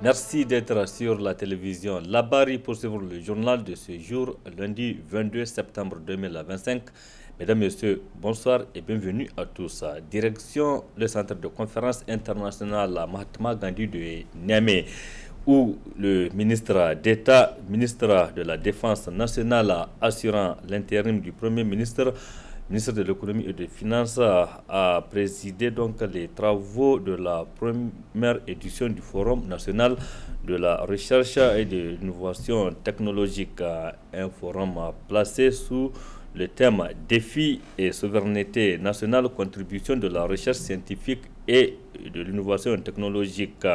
Merci d'être sur la télévision Labari pour suivre le journal de ce jour, lundi 22 septembre 2025. Mesdames, Messieurs, bonsoir et bienvenue à tous. Direction le centre de conférence internationale Mahatma Gandhi de Niamey, où le ministre d'État, ministre de la Défense nationale assurant l'intérim du Premier ministre, ministre de l'économie et des finances, a présidé donc les travaux de la première édition du Forum national de la recherche et de l'innovation technologique, un forum placé sous le thème défis et souveraineté nationale, contribution de la recherche scientifique et de l'innovation technologique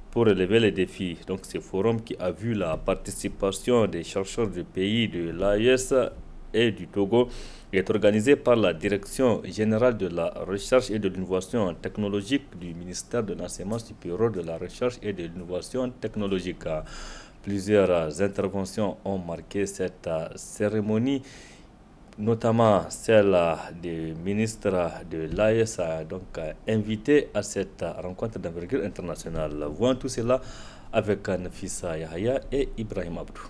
pour relever les défis. Donc ce forum qui a vu la participation des chercheurs du pays de l'AES et du Togo est organisé par la Direction générale de la recherche et de l'innovation technologique du ministère de l'enseignement supérieur, de la recherche et de l'innovation technologique. Plusieurs interventions ont marqué cette cérémonie, notamment celle du ministre de l'AES, donc invité à cette rencontre d'envergure internationale. Voyons tout cela avec Nafissa Yahya et Ibrahim Abdou.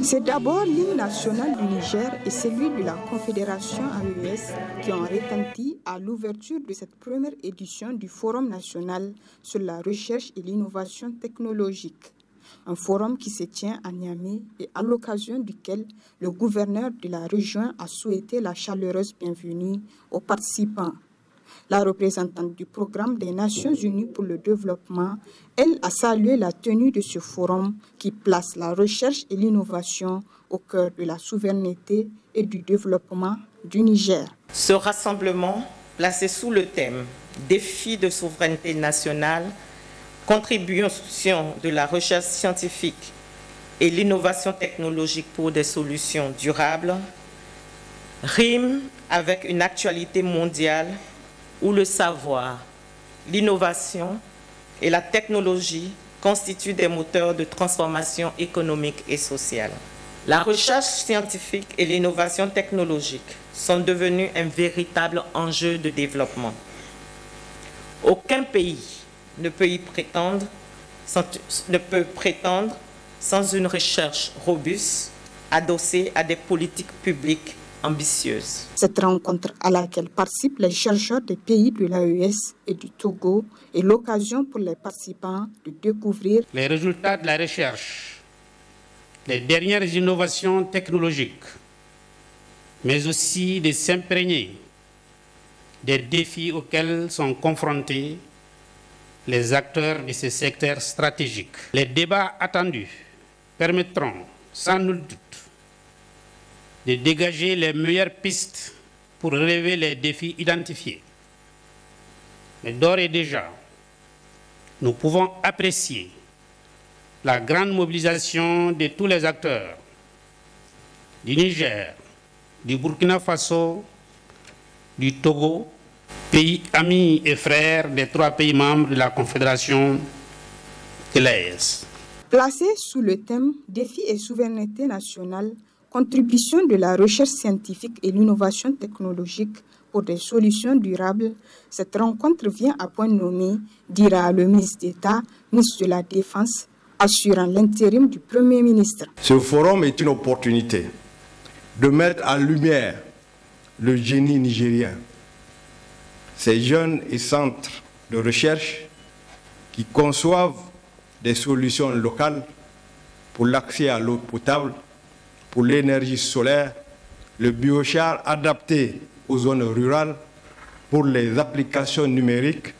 C'est d'abord l'hymne national du Niger et celui de la Confédération AES qui ont retenti à l'ouverture de cette première édition du Forum national sur la recherche et l'innovation technologique. Un forum qui se tient à Niamey et à l'occasion duquel le gouverneur de la région a souhaité la chaleureuse bienvenue aux participants. La représentante du programme des Nations Unies pour le développement, elle a salué la tenue de ce forum qui place la recherche et l'innovation au cœur de la souveraineté et du développement du Niger. Ce rassemblement, placé sous le thème « Défis de souveraineté nationale, contribution de la recherche scientifique et l'innovation technologique pour des solutions durables », rime avec une actualité mondiale où le savoir, l'innovation et la technologie constituent des moteurs de transformation économique et sociale. La recherche scientifique et l'innovation technologique sont devenus un véritable enjeu de développement. Aucun pays ne peut y prétendre sans une recherche robuste, adossée à des politiques publiques ambitieuse. Cette rencontre à laquelle participent les chercheurs des pays de l'AES et du Togo est l'occasion pour les participants de découvrir les résultats de la recherche, les dernières innovations technologiques, mais aussi de s'imprégner des défis auxquels sont confrontés les acteurs de ces secteurs stratégiques. Les débats attendus permettront sans nul doute de dégager les meilleures pistes pour relever les défis identifiés. Mais d'ores et déjà, nous pouvons apprécier la grande mobilisation de tous les acteurs du Niger, du Burkina Faso, du Togo, pays amis et frères des 3 pays membres de la Confédération de l'AES. Placé sous le thème « Défis et souveraineté nationale », contribution de la recherche scientifique et l'innovation technologique pour des solutions durables, cette rencontre vient à point nommé, dira le ministre d'État, ministre de la Défense, assurant l'intérim du Premier ministre. Ce forum est une opportunité de mettre en lumière le génie nigérien, ces jeunes et centres de recherche qui conçoivent des solutions locales pour l'accès à l'eau potable, pour l'énergie solaire, le biochar adapté aux zones rurales, pour les applications numériques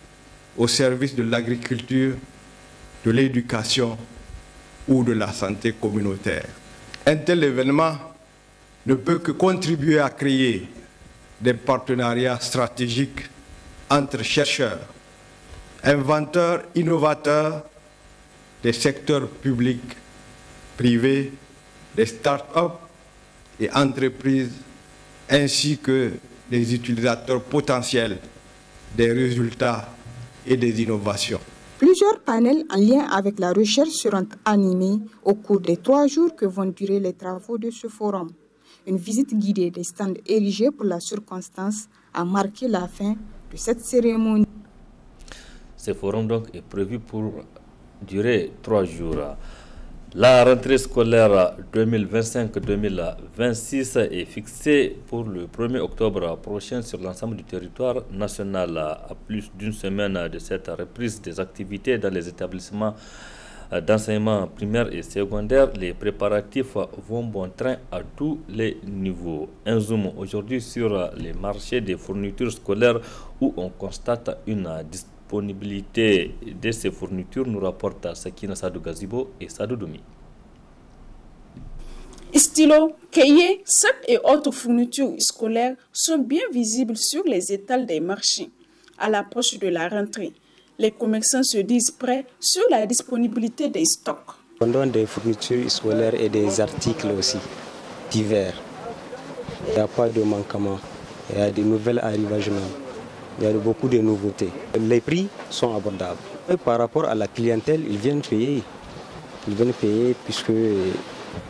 au service de l'agriculture, de l'éducation ou de la santé communautaire. Un tel événement ne peut que contribuer à créer des partenariats stratégiques entre chercheurs, inventeurs, innovateurs des secteurs publics, privés, des start-up et entreprises, ainsi que des utilisateurs potentiels des résultats et des innovations. Plusieurs panels en lien avec la recherche seront animés au cours des 3 jours que vont durer les travaux de ce forum. Une visite guidée des stands érigés pour la circonstance a marqué la fin de cette cérémonie. Ce forum donc est prévu pour durer 3 jours. La rentrée scolaire 2025-2026 est fixée pour le 1er octobre prochain sur l'ensemble du territoire national. À plus d'une semaine de cette reprise des activités dans les établissements d'enseignement primaire et secondaire, les préparatifs vont bon train à tous les niveaux. Un zoom aujourd'hui sur les marchés des fournitures scolaires où on constate une disponibilité de ces fournitures, nous rapporte Sakina Sadou Gazibo et Sadou Doumi. Stylos, cahiers, sacs et autres fournitures scolaires sont bien visibles sur les étals des marchés. À l'approche de la rentrée, les commerçants se disent prêts sur la disponibilité des stocks. Pendant des fournitures scolaires et des articles aussi divers, il n'y a pas de manquement, il y a des nouvelles arrivages même. Il y a beaucoup de nouveautés. Les prix sont abordables. Et par rapport à la clientèle, ils viennent payer. Ils viennent payer puisque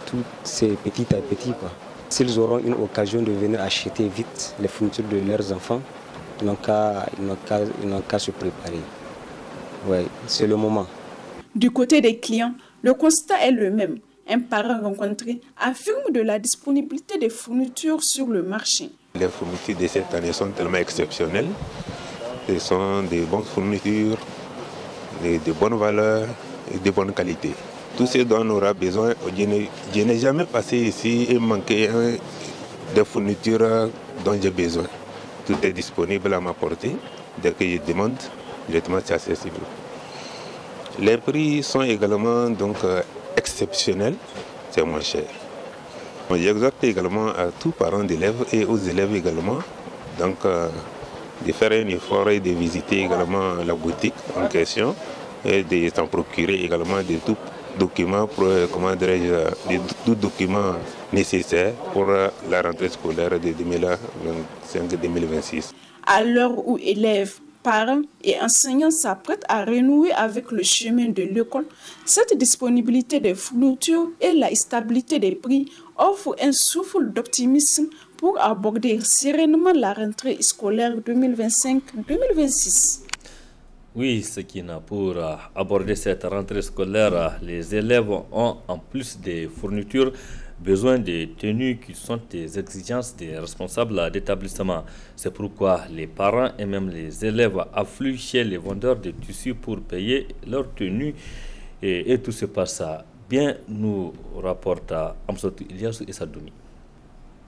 tout c'est petit à petit. S'ils auront une occasion de venir acheter vite les fournitures de leurs enfants, ils n'ont qu'à se préparer. Ouais, c'est le moment. Du côté des clients, le constat est le même. Un parent rencontré affirme de la disponibilité des fournitures sur le marché. Les fournitures de cette année sont tellement exceptionnelles. Ce sont des bonnes fournitures, de bonnes valeurs et de bonne qualité. Tout ce dont on aura besoin, je n'ai jamais passé ici et manqué des fournitures dont j'ai besoin. Tout est disponible à ma portée. Dès que je demande, directement c'est accessible. Les prix sont également donc exceptionnels, c'est moins cher. J'exhorte également à tous parents d'élèves et aux élèves également donc, de faire un effort et de visiter également la boutique en question et de s'en procurer également de tout documents, tout document nécessaire pour la rentrée scolaire de 2025-2026. À l'heure où élèves, parents et enseignants s'apprêtent à renouer avec le chemin de l'école, cette disponibilité des fournitures et la stabilité des prix offrent un souffle d'optimisme pour aborder sereinement la rentrée scolaire 2025-2026. Oui, Sakina, pour aborder cette rentrée scolaire, les élèves ont, en plus des fournitures, besoin de tenues qui sont des exigences des responsables d'établissement. C'est pourquoi les parents et même les élèves affluent chez les vendeurs de tissus pour payer leurs tenues. Et tout se passe bien, nous rapporte Amsotou Iliassou et Sadoumi.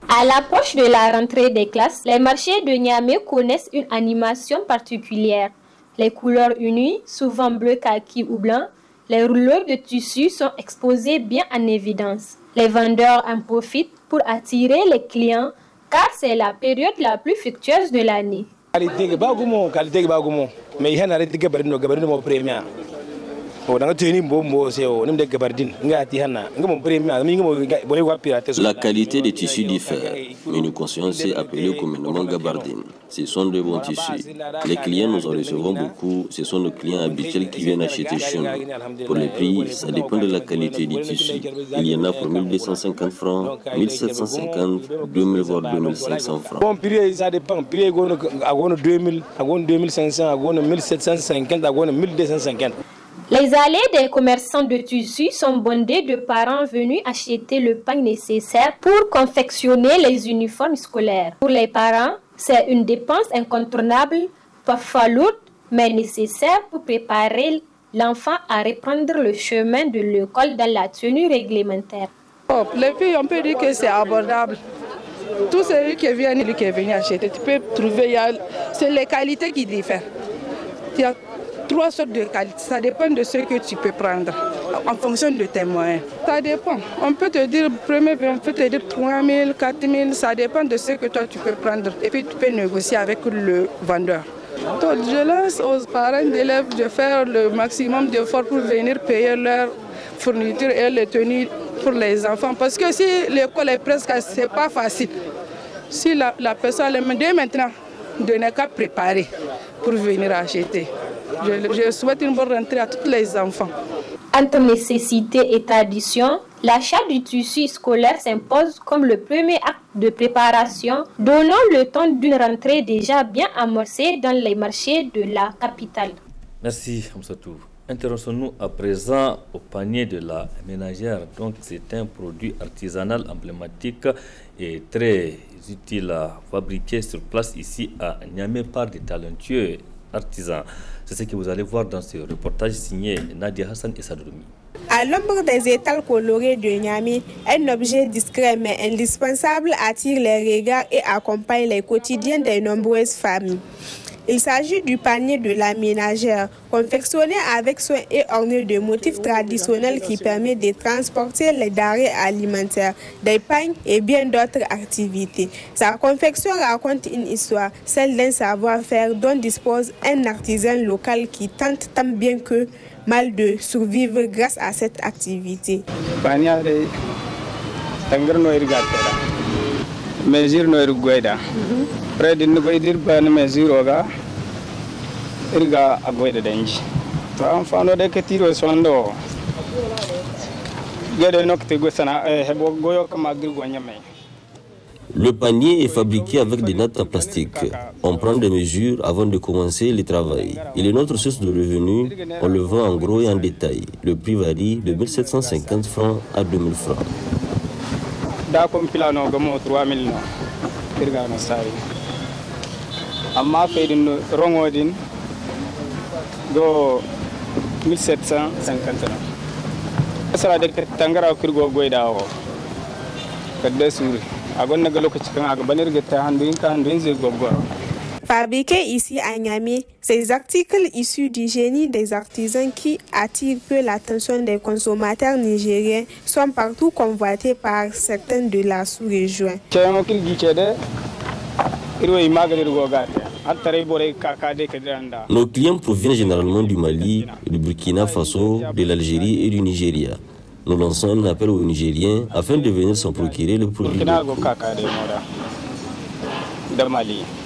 À l'approche de la rentrée des classes, les marchés de Niamey connaissent une animation particulière. Les couleurs unies, souvent bleu, kaki ou blanc, les rouleurs de tissus sont exposés bien en évidence. Les vendeurs en profitent pour attirer les clients car c'est la période la plus fructueuse de l'année. La qualité des tissus diffère, mais nous conseillons ces appelés communément gabardines. Ce sont de bons tissus. Les clients, nous en recevons beaucoup. Ce sont nos clients habituels qui viennent acheter chez nous. Pour les prix, ça dépend de la qualité du tissu. Il y en a pour 1250 francs, 1750, 2000 voire 2500 francs. Bon prix, ça dépend. Prix est 2000, 2500, 1750, 1250. Les allées des commerçants de tissus sont bondées de parents venus acheter le pain nécessaire pour confectionner les uniformes scolaires. Pour les parents, c'est une dépense incontournable, parfois lourde, mais nécessaire pour préparer l'enfant à reprendre le chemin de l'école dans la tenue réglementaire. Les filles, on peut dire que c'est abordable. Tout celui qui vient, lui qui est venu acheter, tu peux trouver, c'est les qualités qui diffèrent. Il y a 3 sortes de qualités, ça dépend de ce que tu peux prendre, en fonction de tes moyens. Ça dépend, on peut te dire, on peut te dire 3 000, 4 000, ça dépend de ce que toi tu peux prendre. Et puis tu peux négocier avec le vendeur. Donc, je lance aux parents d'élèves de faire le maximum d'efforts pour venir payer leurs fournitures et les tenues pour les enfants. Parce que si l'école est presque, c'est pas facile. Si la personne, dès maintenant, de ne qu'à préparer pour venir acheter. Je souhaite une bonne rentrée à tous les enfants. Entre nécessité et tradition, l'achat du tissu scolaire s'impose comme le premier acte de préparation, donnant le temps d'une rentrée déjà bien amorcée dans les marchés de la capitale. Merci, Amsatou. Intéressons-nous à présent au panier de la ménagère. Donc, c'est un produit artisanal emblématique et très utile à fabriquer sur place ici à Niamey par des talentueux artisans. C'est ce que vous allez voir dans ce reportage signé Nadia Hassan et Sadroumi. À l'ombre des étals colorés de Niamey, un objet discret mais indispensable attire les regards et accompagne les quotidiens des nombreuses familles. Il s'agit du panier de la ménagère, confectionné avec soin et orné de motifs traditionnels qui permet de transporter les denrées alimentaires, des pagnes et bien d'autres activités. Sa confection raconte une histoire, celle d'un savoir-faire dont dispose un artisan local qui tente tant bien que mal de survivre grâce à cette activité. Près de nous, il y a une mesure il y a un peu de danger. Enfin, on a des tirs sur le dos. Le panier est fabriqué avec des nattes en plastique. On prend des mesures avant de commencer le travail. Il est notre source de revenus. On le vend en gros et en détail. Le prix varie de 1 750 francs à 2 000 francs. Amma faydin rongodin go 1750 sala de tangara kirgo goyda o kadde suri agonna ga lokaci kan aga banir ga ta handu in ka handu in zai goggo. Fabriqués ici à Niamey, ces articles issus du génie des artisans qui attirent peu l'attention des consommateurs nigériens sont partout convoités par certains de la sous-région. Nos clients proviennent généralement du Mali, du Burkina Faso, de l'Algérie et du Nigeria. Nous lançons un appel aux Nigériens afin de venir s'en procurer le produit.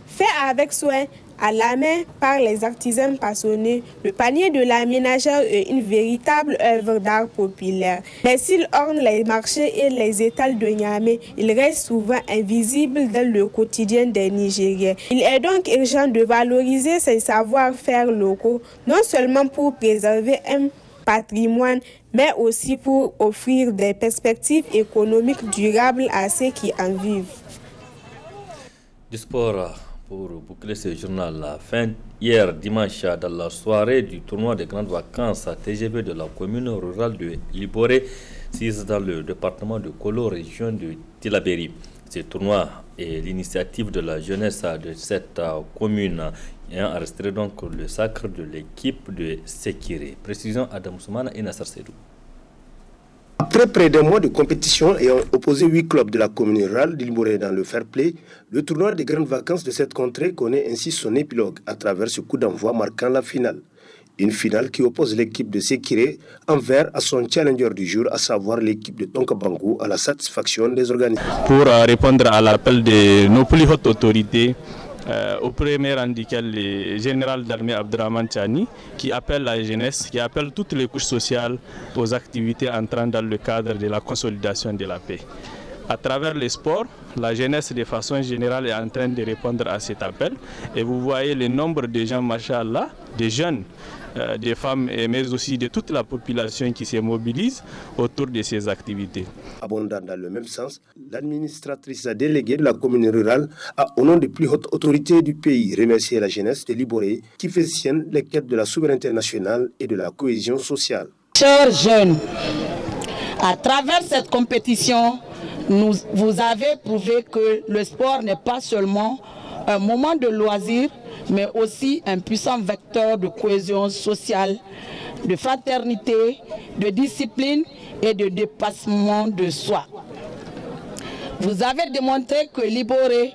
Fait avec soin, à la main par les artisans passionnés, le panier de la ménagère est une véritable œuvre d'art populaire. Mais s'il orne les marchés et les étals de Niamey, il reste souvent invisible dans le quotidien des Nigériens. Il est donc urgent de valoriser ces savoir-faire locaux, non seulement pour préserver un patrimoine, mais aussi pour offrir des perspectives économiques durables à ceux qui en vivent. Du sport. Pour boucler ce journal, la fin hier dimanche dans la soirée du tournoi des grandes vacances à TGV de la commune rurale de Liboré, c'est dans le département de Kolo, région de Tillabéri. Ce tournoi est l'initiative de la jeunesse de cette commune ayant enregistré donc le sacre de l'équipe de Sekiré. Précision Adam Soumana et Nassar Sedou. Après près d'un mois de compétition ayant opposé 8 clubs de la commune rurale d'Ilboré dans le fair play, le tournoi des grandes vacances de cette contrée connaît ainsi son épilogue à travers ce coup d'envoi marquant la finale. Une finale qui oppose l'équipe de Sekiré envers à son challenger du jour, à savoir l'équipe de Tonkabangou, à la satisfaction des organisateurs. Pour répondre à l'appel de nos plus hautes autorités, au premier rang duquel le général d'armée Abdraman Tchani, qui appelle la jeunesse, qui appelle toutes les couches sociales aux activités entrant dans le cadre de la consolidation de la paix. À travers les sports, la jeunesse de façon générale est en train de répondre à cet appel et vous voyez le nombre de gens, machallah, des jeunes, des femmes, mais aussi de toute la population qui se mobilise autour de ces activités. Abondant dans le même sens, l'administratrice déléguée de la commune rurale a, au nom des plus hautes autorités du pays, remercié la jeunesse de Liboré qui fait sienne les quêtes de la souveraineté nationale et de la cohésion sociale. Chers jeunes, à travers cette compétition, vous avez prouvé que le sport n'est pas seulement un moment de loisir, mais aussi un puissant vecteur de cohésion sociale, de fraternité, de discipline et de dépassement de soi. Vous avez démontré que Liboré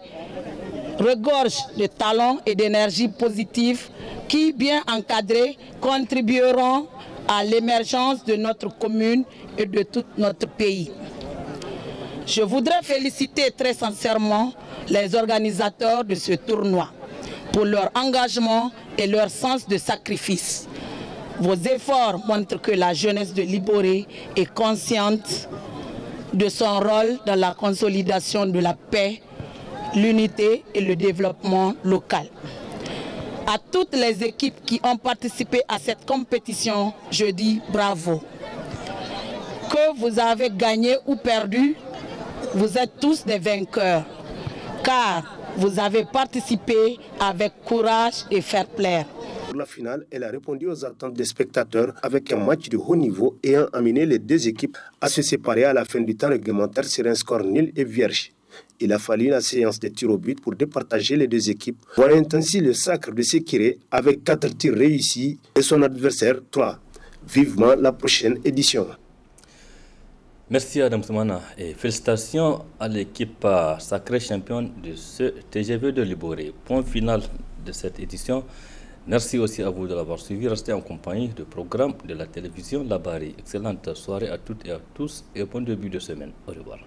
regorge de talents et d'énergie positive qui, bien encadrés, contribueront à l'émergence de notre commune et de tout notre pays. Je voudrais féliciter très sincèrement les organisateurs de ce tournoi pour leur engagement et leur sens de sacrifice. Vos efforts montrent que la jeunesse de Liboré est consciente de son rôle dans la consolidation de la paix, l'unité et le développement local. À toutes les équipes qui ont participé à cette compétition, je dis bravo. Que vous avez gagné ou perdu, vous êtes tous des vainqueurs, car vous avez participé avec courage et fair play. Pour la finale, elle a répondu aux attentes des spectateurs avec un match de haut niveau ayant amené les deux équipes à se séparer à la fin du temps réglementaire sur un score nul et vierge. Il a fallu une séance de tirs au but pour départager les deux équipes, voyant ainsi le sacre de Sekiré avec 4 tirs réussis et son adversaire 3. Vivement la prochaine édition. Merci Adam Soumana et félicitations à l'équipe sacrée championne de ce TGV de Liboré. Point final de cette édition. Merci aussi à vous de l'avoir suivi. Restez en compagnie du programme de la télévision Labari. Excellente soirée à toutes et à tous et bon début de semaine. Au revoir.